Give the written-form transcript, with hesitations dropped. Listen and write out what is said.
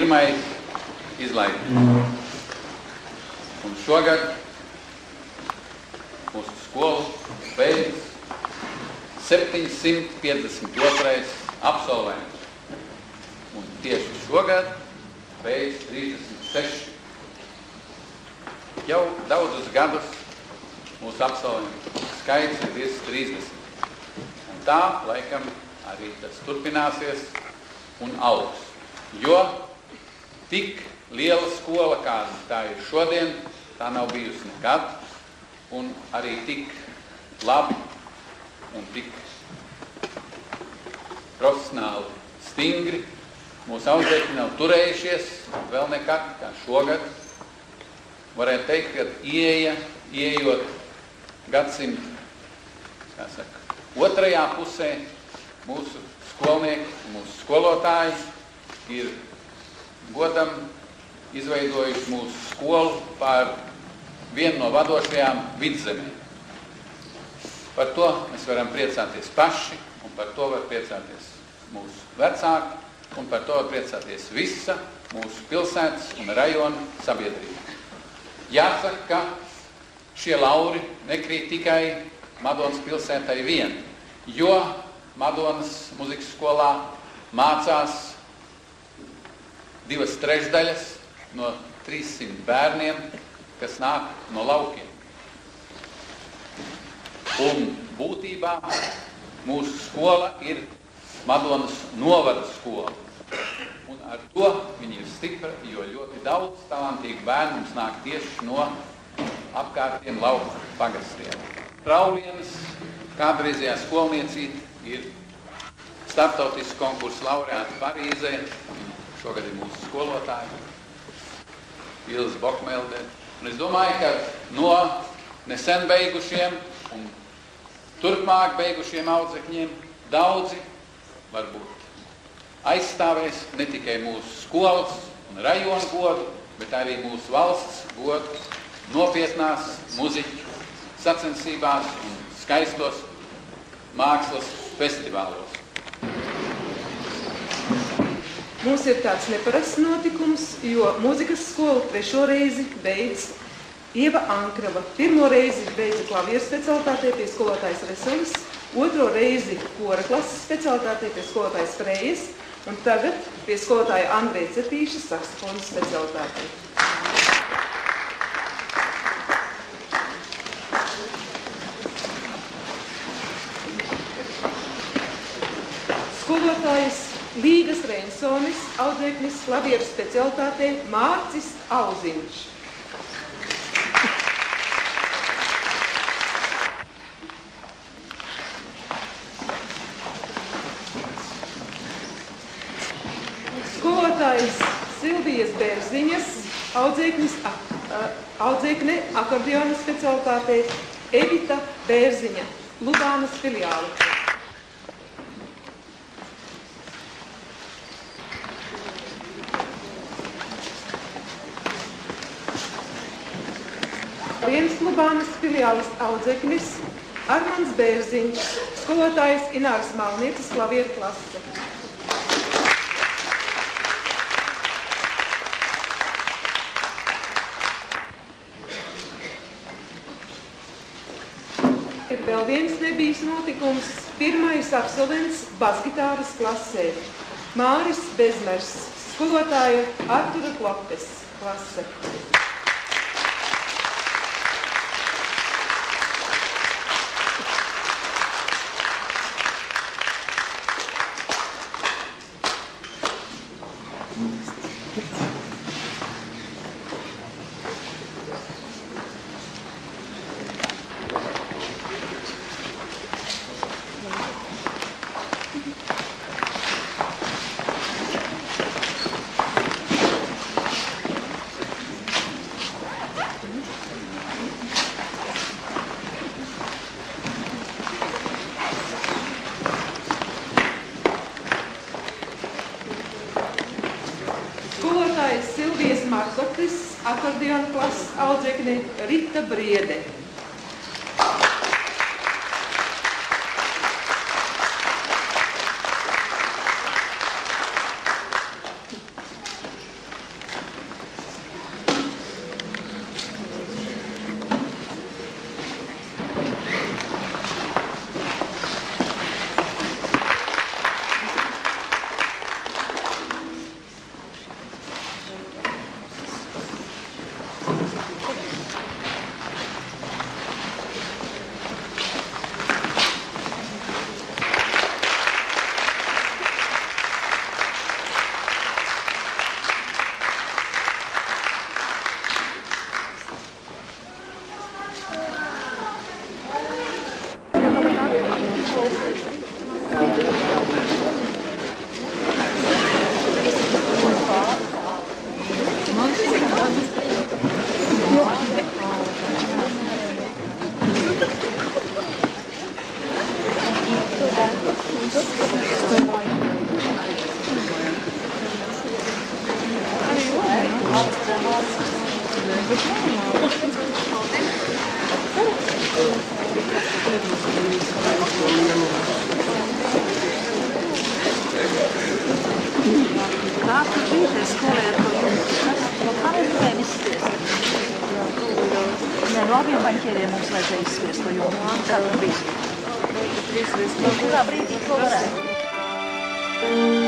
pirmais izlaidums. Un šogad mūsu skolu beidz 752. absolvents. Un tieši šogad beidz 36. Jau daudzus gadus mūsu absolventu skaits ir virs 30. Un tā, laikam, arī tas turpināsies un augs. Jo tik liela skola, kāda tā ir šodien, tā nav bijusi nekad. Un arī tik labi un tik profesionāli stingri mūsu audzēkņi nav turējušies vēl nekad, kā šogad. Varētu teikt, ka ieejot gadsimta, otrajā pusē, mūsu skolnieki, mūsu skolotāji ir godam izveidojuši mūsu skolu par vienu no vadošajām vidzemēm. Par to mēs varam priecāties paši, un par to var priecāties mūsu vecāki, un par to var priecāties visa mūsu pilsētas un rajona sabiedrība. Jāsaka, ka šie lauri nekrīt tikai Madonas pilsētai vien, jo Madonas muzikas skolā mācās 2/3 no 300 bērniem, kas nāk no laukiem. Un būtībā mūsu skola ir Madonas novada skola. Un ar to viņi ir stipra, jo ļoti daudz talantīgu bērnu mums nāk tieši no apkārtiem lauku pagastiem. Traulienes kādreizējā skolniecība ir starptautisks konkursu laureāti Parīzē. Šogad ir mūsu skolotāji, Ilze Bokmelde. Un es domāju, ka no nesen beigušiem un turpmāk beigušiem audzekņiem daudzi varbūt aizstāvēs ne tikai mūsu skolas un rajonu godu, bet arī mūsu valsts godu nopietnās muziķu sacensībās un skaistos mākslas festivālos. Mums ir tāds neparasts notikums, jo mūzikas skolu 3. reizi beidz Ieva Ankrava. 1. reizi beidza klavieru specialitātē pie skolotājas Veselis, 2. reizi kora klases specialitātē pie skolotājas Frejas, un tagad pie skolotāja Andreja Cepīša saksofona specialitātē. Skolotājas Līgas Reinsonis, audzēknis klavieru specialitātē Mārcis Auziņš. Skolotājs Silvijas Bērziņas, audzēkne akordeona specialitātē Evita Bērziņa, Lubānas filiāle. Viens Lubānas filiāles audzeknis Armands Bērziņš, skolotājs Ināras Malnieces klavieru klase. Ir vēl viens nebijis notikums, 1. absolvents basgitāras klasē. Māris Bezmers, skolotāja Artura Klopes klase. Silvijas Marsoklis, akordeona klases audzekne Rita Briede. Kā tu biji tajā skolē ar to jumtu? Kā mēs varējām izspiest? Nē, no abiem baņķieriem mums vajadzēja izspiest to jumtu. Kā tu biji? Kurā brīdī to varētu?